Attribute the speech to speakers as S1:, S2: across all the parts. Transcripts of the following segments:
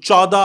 S1: 14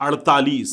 S1: 48।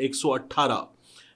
S1: 118,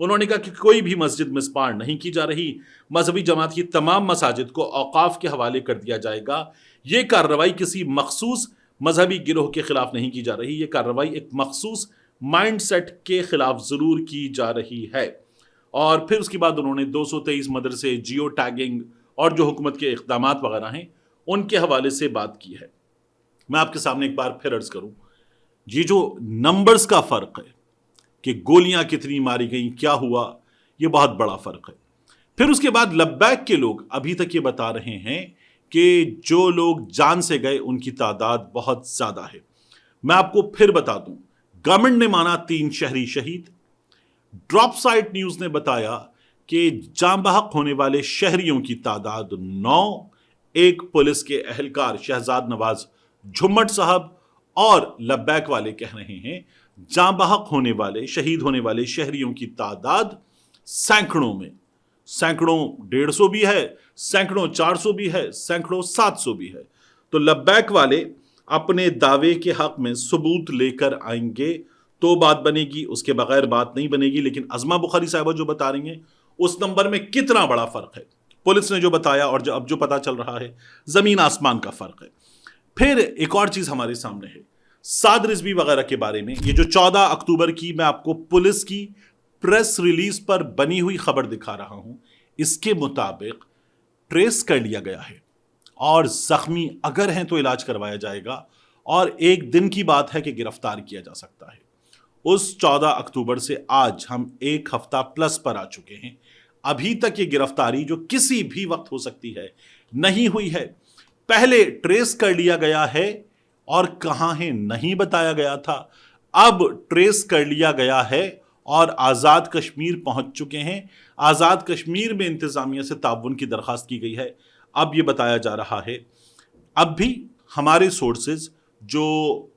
S1: انہوں نے کہا کہ کوئی بھی مسجد مسمار نہیں کی جا رہی، مذہبی جماعت کی تمام مساجد کو اوقاف کے حوالے کر دیا جائے گا۔ یہ کارروائی کسی مخصوص مذہبی گروہ کے خلاف نہیں کی جا رہی، یہ کارروائی ایک مخصوص مائنڈ سیٹ کے خلاف ضرور کی جا رہی ہے۔ اور پھر اس کے بعد انہوں نے 223 مدرسے، جیو ٹیگنگ اور جو حکومت کے اقدامات وغیرہ ہیں ان کے حوالے سے بات کی ہے۔ میں آپ کے سامنے ایک بار پھر عرض کروں، یہ جو نمبرز کا فرق ہے کہ گولیاں کتنی ماری گئیں، کیا ہوا، یہ بہت بڑا فرق ہے۔ پھر اس کے بعد لبیک کے لوگ ابھی تک یہ بتا رہے ہیں کہ جو لوگ جان سے گئے ان کی تعداد بہت زیادہ ہے۔ میں آپ کو پھر بتا دوں، گورنمنٹ نے مانا 3 شہری شہید، ڈراپ سائٹ نیوز نے بتایا کہ جاں بحق ہونے والے شہریوں کی تعداد 9، ایک پولیس کے اہلکار شہزاد نواز جھمٹ صاحب، اور لبیک والے کہہ رہے ہیں جاں بحق ہونے والے، شہید ہونے والے شہریوں کی تعداد سینکڑوں میں، سینکڑوں 150 بھی ہے، سینکڑوں 400 بھی ہے، سینکڑوں 700 بھی ہے۔ تو لبیک والے اپنے دعوے کے حق میں ثبوت لے کر آئیں گے تو بات بنے گی، اس کے بغیر بات نہیں بنے گی۔ لیکن عظمہ بخاری صاحبہ جو بتا رہی ہیں اس نمبر میں کتنا بڑا فرق ہے، پولیس نے جو بتایا اور اب جو پتا چل رہا ہے، زمین آسمان کا فرق ہے۔ پھر ایک اور چیز ہمارے سامنے ہے سعد رضوی وغیرہ کے بارے میں۔ یہ جو 14 اکتوبر کی میں آپ کو پولیس کی پریس ریلیز پر بنی ہوئی خبر دکھا رہا ہوں، اس کے مطابق ٹریس کر لیا گیا ہے اور زخمی اگر ہیں تو علاج کروایا جائے گا، اور ایک دن کی بات ہے کہ گرفتار کیا جا سکتا ہے۔ اس 14 اکتوبر سے آج ہم 1 ہفتہ پلس پر آ چکے ہیں، ابھی تک یہ گرفتاری جو کسی بھی وقت ہو سکتی ہے نہیں ہوئی ہے۔ پہلے ٹریس کر لیا گیا ہے اور کہاں ہے نہیں بتایا گیا تھا، اب ٹریس کر لیا گیا ہے اور آزاد کشمیر پہنچ چکے ہیں۔ آزاد کشمیر میں انتظامیہ سے تعاون کی درخواست کی گئی ہے۔ اب یہ بتایا جا رہا ہے، اب بھی ہمارے سورسز جو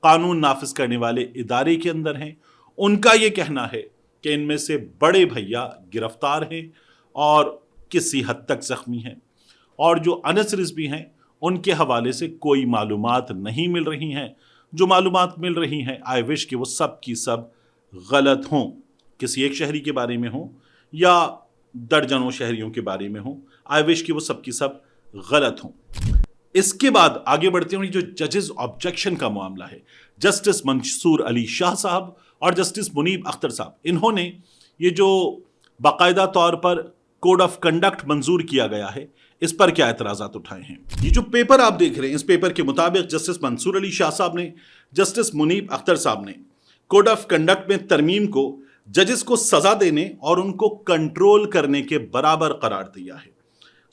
S1: قانون نافذ کرنے والے ادارے کے اندر ہیں ان کا یہ کہنا ہے کہ ان میں سے بڑے بھیا گرفتار ہیں اور کسی حد تک زخمی ہیں، اور جو انس رضوی ہیں ان کے حوالے سے کوئی معلومات نہیں مل رہی ہیں۔ جو معلومات مل رہی ہیں آئی وش کہ وہ سب کی سب غلط ہوں، کسی ایک شہری کے بارے میں ہوں یا درجنوں شہریوں کے بارے میں ہوں، آئی وش کہ وہ سب کی سب غلط ہوں۔ اس کے بعد آگے بڑھتے ہوئے جو ججز آبجیکشن کا معاملہ ہے، جسٹس منصور علی شاہ صاحب اور جسٹس منیب اختر صاحب، انہوں نے یہ جو باقاعدہ طور پر کوڈ آف کنڈکٹ منظور کیا گیا ہے اس پر کیا اعتراضات اٹھائے ہیں۔ یہ جو پیپر آپ دیکھ رہے ہیں، اس پیپر کے مطابق جسٹس منصور علی شاہ صاحب نے، جسٹس منیب اختر صاحب نے کوڈ آف کنڈکٹ میں ترمیم کو ججز کو سزا دینے اور ان کو کنٹرول کرنے کے برابر قرار دیا ہے۔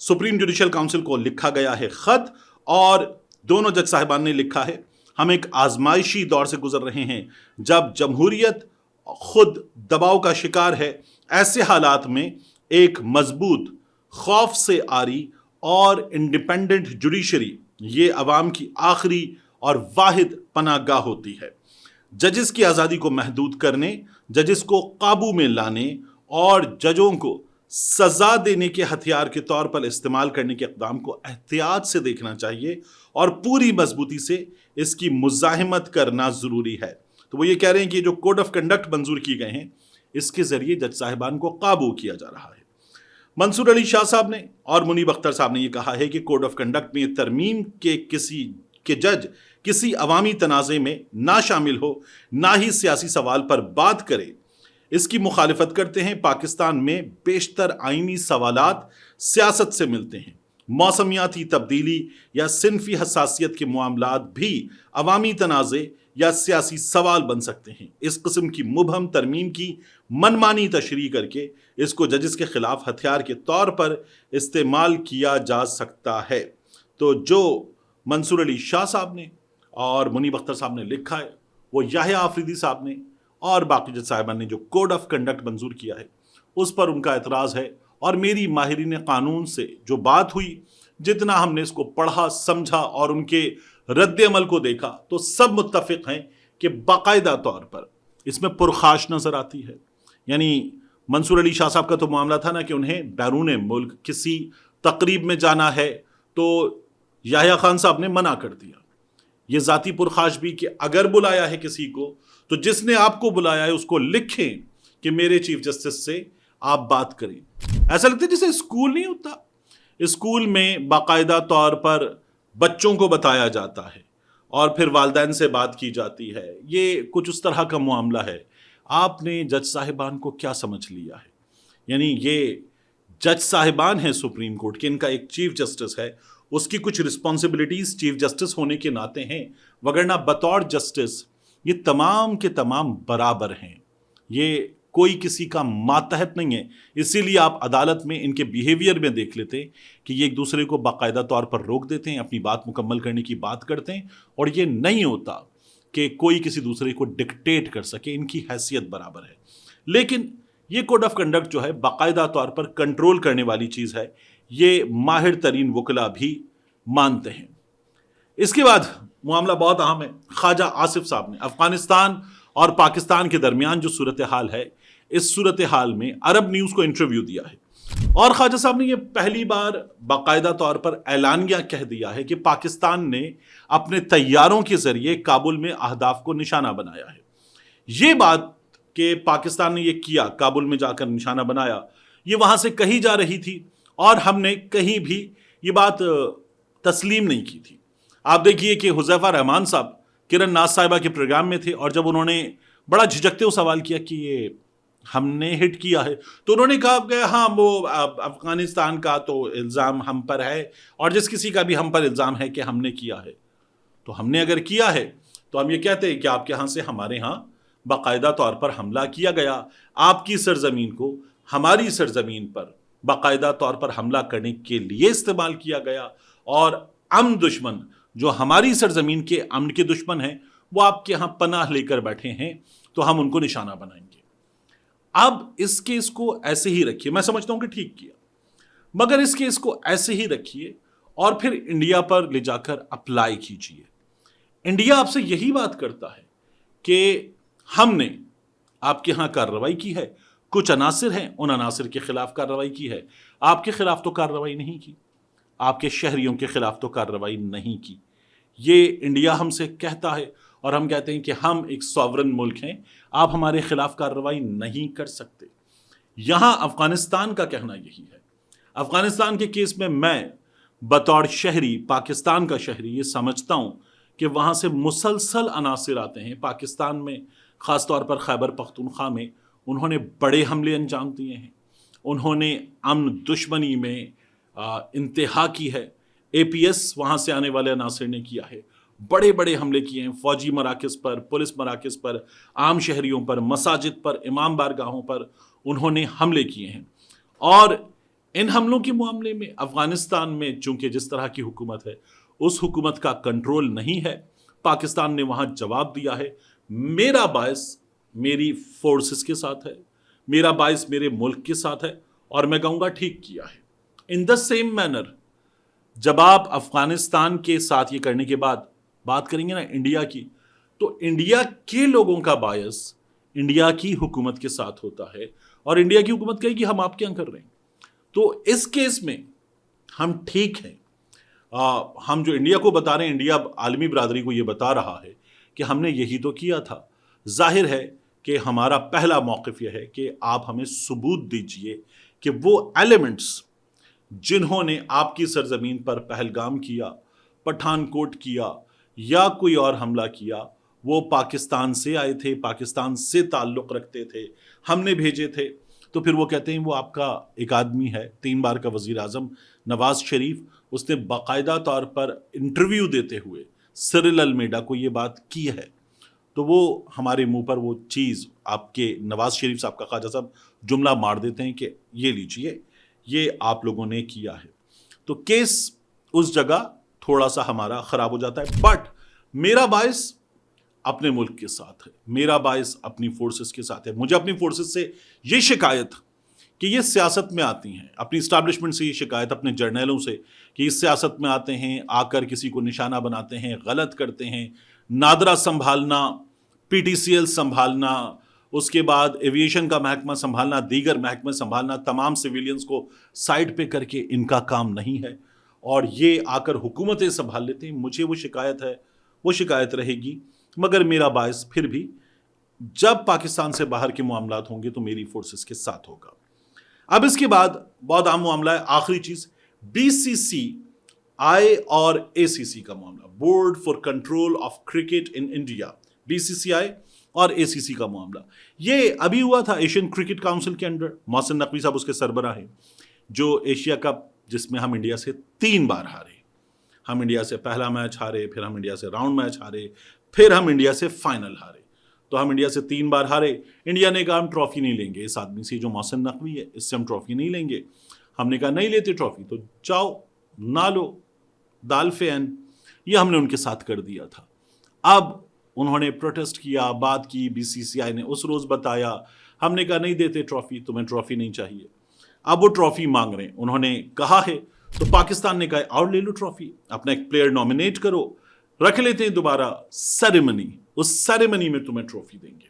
S1: سپریم جوڈیشل کاؤنسل کو لکھا گیا ہے خط، اور دونوں جج صاحبان نے لکھا ہے ہم ایک آزمائشی دور سے گزر رہے ہیں جب جمہوریت خود دباؤ کا شکار ہے۔ ایسے حالات میں ایک مضبوط، خوف سے آری اور انڈیپینڈنٹ جوڈیشری یہ عوام کی آخری اور واحد پناہ گاہ ہوتی ہے۔ ججز کی آزادی کو محدود کرنے، ججز کو قابو میں لانے اور ججوں کو سزا دینے کے ہتھیار کے طور پر استعمال کرنے کے اقدام کو احتیاط سے دیکھنا چاہیے اور پوری مضبوطی سے اس کی مزاحمت کرنا ضروری ہے۔ تو وہ یہ کہہ رہے ہیں کہ جو کوڈ آف کنڈکٹ منظور کیے گئے ہیں اس کے ذریعے جج صاحبان کو قابو کیا جا رہا ہے۔ منصور علی شاہ صاحب نے اور منیب اختر صاحب نے یہ کہا ہے کہ کوڈ آف کنڈکٹ میں یہ ترمیم کے جج کسی عوامی تنازع میں نہ شامل ہو، نہ ہی سیاسی سوال پر بات کرے، اس کی مخالفت کرتے ہیں۔ پاکستان میں بیشتر آئینی سوالات سیاست سے ملتے ہیں۔ موسمیاتی تبدیلی یا صنفی حساسیت کے معاملات بھی عوامی تنازع یا سیاسی سوال بن سکتے ہیں۔ اس قسم کی مبہم ترمیم کی منمانی تشریح کر کے اس کو ججز کے خلاف ہتھیار کے طور پر استعمال کیا جا سکتا ہے۔ تو جو منصور علی شاہ صاحب نے اور منیب اختر صاحب نے لکھا ہے، وہ یحییٰ آفریدی صاحب نے اور باقی جج صاحبان نے جو کوڈ آف کنڈکٹ منظور کیا ہے اس پر ان کا اعتراض ہے۔ اور میری ماہرین قانون سے جو بات ہوئی، جتنا ہم نے اس کو پڑھا، سمجھا اور ان کے رد عمل کو دیکھا، تو سب متفق ہیں کہ باقاعدہ طور پر اس میں پرخاش نظر آتی ہے۔ یعنی منصور علی شاہ صاحب کا تو معاملہ تھا نا کہ انہیں بیرون ملک کسی تقریب میں جانا ہے تو یحییٰ خان صاحب نے منع کر دیا۔ یہ ذاتی پرخاش بھی کہ اگر بلایا ہے کسی کو تو جس نے آپ کو بلایا ہے اس کو لکھیں کہ میرے چیف جسٹس سے آپ بات کریں. ایسا لگتا ہے جیسے اسکول نہیں ہوتا, اسکول میں باقاعدہ طور پر بچوں کو بتایا جاتا ہے اور پھر والدین سے بات کی جاتی ہے. یہ کچھ اس طرح کا معاملہ ہے. آپ نے جج صاحبان کو کیا سمجھ لیا ہے؟ یعنی یہ جج صاحبان ہیں سپریم کورٹ کے, ان کا ایک چیف جسٹس ہے, اس کی کچھ رسپانسبلٹیز چیف جسٹس ہونے کے ناطے ہیں, وگرنہ بطور جسٹس یہ تمام کے تمام برابر ہیں. یہ کوئی کسی کا ماتحت نہیں ہے. اسی لیے آپ عدالت میں ان کے بیہیویئر میں دیکھ لیتے کہ یہ ایک دوسرے کو باقاعدہ طور پر روک دیتے ہیں, اپنی بات مکمل کرنے کی بات کرتے ہیں, اور یہ نہیں ہوتا کہ کوئی کسی دوسرے کو ڈکٹیٹ کر سکے. ان کی حیثیت برابر ہے. لیکن یہ کوڈ آف کنڈکٹ جو ہے باقاعدہ طور پر کنٹرول کرنے والی چیز ہے. یہ ماہر ترین وکلا بھی مانتے ہیں. اس کے بعد معاملہ بہت اہم ہے. خواجہ آصف صاحب نے افغانستان اور پاکستان کے درمیان جو صورتحال ہے, اس صورتحال میں عرب نیوز کو انٹرویو دیا ہے, اور خواجہ صاحب نے یہ پہلی بار باقاعدہ طور پر اعلانیہ کہہ دیا ہے کہ پاکستان نے اپنے طیاروں کے ذریعے کابل میں اہداف کو نشانہ بنایا ہے. یہ بات کہ پاکستان نے یہ کیا, کابل میں جا کر نشانہ بنایا, یہ وہاں سے کہی جا رہی تھی اور ہم نے کہیں بھی یہ بات تسلیم نہیں کی تھی. آپ دیکھیے کہ حذیفہ رحمان صاحب کرن ناز صاحبہ کے پروگرام میں تھے, اور جب انہوں نے بڑا جھجکتے ہوئے سوال کیا کہ یہ ہم نے ہٹ کیا ہے, تو انہوں نے کہا کہ ہاں وہ افغانستان کا تو الزام ہم پر ہے, اور جس کسی کا بھی ہم پر الزام ہے کہ ہم نے کیا ہے, تو ہم نے اگر کیا ہے تو ہم یہ کہتے ہیں کہ آپ کے ہاں سے ہمارے ہاں باقاعدہ طور پر حملہ کیا گیا, آپ کی سرزمین کو ہماری سرزمین پر باقاعدہ طور پر حملہ کرنے کے لیے استعمال کیا گیا, اور امن دشمن جو ہماری سرزمین کے امن کے دشمن ہیں وہ آپ کے ہاں پناہ لے کر بیٹھے ہیں, تو ہم ان کو نشانہ بنائیں گے. اب اس کیس کو ایسے ہی رکھیے, میں سمجھتا ہوں کہ ٹھیک کیا, مگر اس کیس کو ایسے ہی رکھیے اور پھر انڈیا پر لے جا کر اپلائی کیجیے. انڈیا آپ سے یہی بات کرتا ہے کہ ہم نے آپ کے ہاں کارروائی کی ہے, کچھ عناصر ہیں ان عناصر کے خلاف کارروائی کی ہے, آپ کے خلاف تو کارروائی نہیں کی, آپ کے شہریوں کے خلاف تو کارروائی نہیں کی. یہ انڈیا ہم سے کہتا ہے, اور ہم کہتے ہیں کہ ہم ایک سوورن ملک ہیں, آپ ہمارے خلاف کارروائی نہیں کر سکتے. یہاں افغانستان کا کہنا یہی ہے. افغانستان کے کیس میں بطور شہری, پاکستان کا شہری, یہ سمجھتا ہوں کہ وہاں سے مسلسل عناصر آتے ہیں پاکستان میں, خاص طور پر خیبر پختونخوا میں. انہوں نے بڑے حملے انجام دیے ہیں, انہوں نے امن دشمنی میں انتہا کی ہے. اے پی ایس وہاں سے آنے والے عناصر نے کیا ہے, بڑے بڑے حملے کیے ہیں, فوجی مراکز پر, پولیس مراکز پر, عام شہریوں پر, مساجد پر, امام بارگاہوں پر انہوں نے حملے کیے ہیں. اور ان حملوں کے معاملے میں افغانستان میں چونکہ جس طرح کی حکومت ہے اس حکومت کا کنٹرول نہیں ہے, پاکستان نے وہاں جواب دیا ہے. میرا باعث میری فورسز کے ساتھ ہے, میرا باعث میرے ملک کے ساتھ ہے, اور میں کہوں گا ٹھیک کیا ہے. ان دا سیم مینر جب آپ افغانستان کے ساتھ یہ کرنے کے بعد بات کریں گے نا انڈیا کی, تو انڈیا کے لوگوں کا باعث انڈیا کی حکومت کے ساتھ ہوتا ہے, اور انڈیا کی حکومت کہے گی ہم آپ کیا کر رہے ہیں. تو اس کیس میں ہم ٹھیک ہیں. ہم جو انڈیا کو بتا رہے ہیں, انڈیا عالمی برادری کو یہ بتا رہا ہے کہ ہم نے یہی تو کیا تھا. ظاہر ہے کہ ہمارا پہلا موقف یہ ہے کہ آپ ہمیں ثبوت دیجئے کہ وہ ایلیمنٹس جنہوں نے آپ کی سرزمین پر پہلگام کیا, پٹھان کوٹ کیا, یا کوئی اور حملہ کیا, وہ پاکستان سے آئے تھے, پاکستان سے تعلق رکھتے تھے, ہم نے بھیجے تھے. تو پھر وہ کہتے ہیں وہ آپ کا ایک آدمی ہے 3 بار کا وزیر اعظم نواز شریف, اس نے باقاعدہ طور پر انٹرویو دیتے ہوئے سرل المیڈا کو یہ بات کی ہے. تو وہ ہمارے منہ پر وہ چیز آپ کے نواز شریف صاحب کا خواجہ صاحب جملہ مار دیتے ہیں کہ یہ لیجئے, یہ آپ لوگوں نے کیا ہے. تو کیس اس جگہ تھوڑا سا ہمارا خراب ہو جاتا ہے. بٹ میرا باعث اپنے ملک کے ساتھ ہے, میرا باعث اپنی فورسز کے ساتھ ہے. مجھے اپنی فورسز سے یہ شکایت کہ یہ سیاست میں آتی ہیں, اپنی اسٹیبلشمنٹ سے یہ شکایت, اپنے جرنیلوں سے کہ اس سیاست میں آتے ہیں, آ کر کسی کو نشانہ بناتے ہیں, غلط کرتے ہیں, نادرا سنبھالنا, پی ٹی سی ایل سنبھالنا, اس کے بعد ایویشن کا محکمہ سنبھالنا, دیگر محکمہ سنبھالنا, تمام سویلینز کو سائڈ پہ کر کے ان کا کام نہیں ہے, اور یہ آ کر حکومتیں سنبھال لیتے ہیں. مجھے وہ شکایت ہے, وہ شکایت رہے گی, مگر میرا باعث پھر بھی جب پاکستان سے باہر کے معاملات ہوں گے تو میری فورسز کے ساتھ ہوگا. اب اس کے بعد بہت عام معاملہ ہے، آخری چیز، BCCI اور ACC کا معاملہ، board for control of cricket in India, BCCI اور ACC کا معاملہ. یہ ابھی ہوا تھا ایشین کرکٹ کاؤنسل کے انڈر، محسن نقوی صاحب اس کے سربراہ ہیں، جو ایشیا کپ جس میں ہم انڈیا سے 3 بار ہارے. ہم انڈیا سے پہلا میچ ہارے، پھر ہم انڈیا سے راؤنڈ میچ ہارے، پھر ہم انڈیا سے فائنل ہارے. تو ہم انڈیا سے 3 بار ہارے. انڈیا نے کہا ہم ٹرافی نہیں لیں گے اس آدمی سے جو محسن نقوی ہے، اس سے ہم ٹرافی نہیں لیں گے. ہم نے کہا نہیں لیتے ٹرافی تو جاؤ نہ لو، دال فین. یہ ہم نے ان کے ساتھ کر دیا تھا. اب انہوں نے پروٹیسٹ کیا، بات کی، BCCI نے اس روز بتایا، ہم نے کہا نہیں دیتے ٹرافی، تمہیں ٹرافی نہیں چاہیے. اب وہ ٹرافی مانگ رہے ہیں، انہوں نے کہا ہے تو پاکستان نے کہا اور لے لو ٹرافی، اپنا ایک پلیئر نومینیٹ کرو، رکھ لیتے ہیں دوبارہ سیریمنی، اس سیریمنی میں تمہیں ٹرافی دیں گے.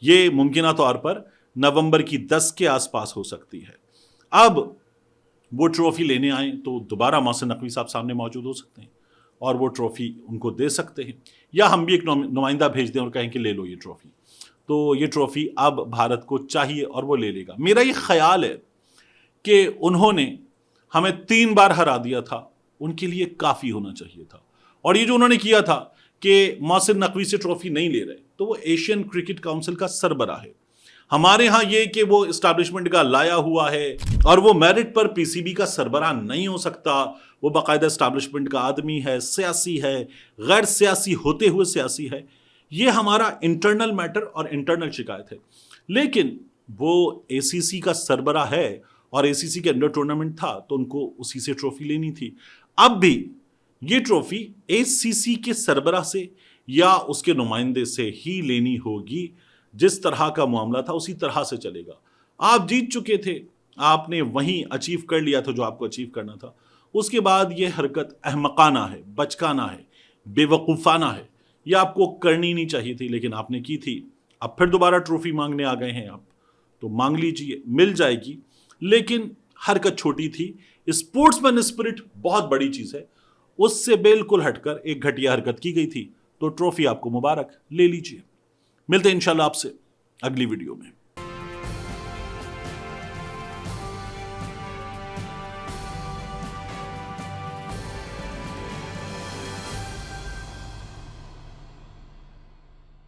S1: یہ ممکنہ طور پر نومبر کی 10 کے آس پاس ہو سکتی ہے. اب وہ ٹرافی لینے آئیں تو دوبارہ محسن نقوی صاحب سامنے موجود ہو سکتے ہیں اور وہ ٹرافی ان کو دے سکتے ہیں، یا ہم بھی ایک نمائندہ بھیج دیں اور کہیں کہ لے لو یہ ٹرافی. تو یہ ٹرافی اب بھارت کو چاہیے اور وہ لے لے گا. میرا یہ خیال ہے کہ انہوں نے ہمیں 3 بار ہرا دیا تھا، ان کے لیے کافی ہونا چاہیے تھا. اور یہ جو انہوں نے کیا تھا کہ محسن نقوی سے ٹرافی نہیں لے رہے، تو وہ ایشین کرکٹ کاؤنسل کا سربراہ ہے. ہمارے ہاں یہ کہ وہ اسٹیبلشمنٹ کا لایا ہوا ہے اور وہ میرٹ پر PCB کا سربراہ نہیں ہو سکتا، وہ باقاعدہ اسٹیبلشمنٹ کا آدمی ہے، سیاسی ہے، غیر سیاسی ہوتے ہوئے سیاسی ہے. یہ ہمارا انٹرنل میٹر اور انٹرنل شکایت ہے. لیکن وہ ACC کا سربراہ ہے اور ACC کے انڈر ٹورنامنٹ تھا تو ان کو اسی سے ٹرافی لینی تھی. اب بھی یہ ٹرافی ACC کے سربراہ سے یا اس کے نمائندے سے ہی لینی ہوگی. جس طرح کا معاملہ تھا اسی طرح سے چلے گا. آپ جیت چکے تھے، آپ نے وہیں اچیو کر لیا تھا جو آپ کو اچیو کرنا تھا. اس کے بعد یہ حرکت احمقانہ ہے، بچکانہ ہے، بے وقوفانہ ہے. یہ آپ کو کرنی نہیں چاہیے تھی لیکن آپ نے کی تھی. اب پھر دوبارہ ٹرافی مانگنے آ گئے ہیں آپ، تو مانگ لیجئے، مل جائے گی. لیکن حرکت چھوٹی تھی. اسپورٹس مین اسپرٹ بہت بڑی چیز ہے، اس سے بالکل ہٹ کر ایک گھٹیا حرکت کی گئی تھی. تو ٹرافی آپ کو مبارک، لے لیجئے. ملتے ہیں انشاءاللہ آپ سے اگلی ویڈیو میں.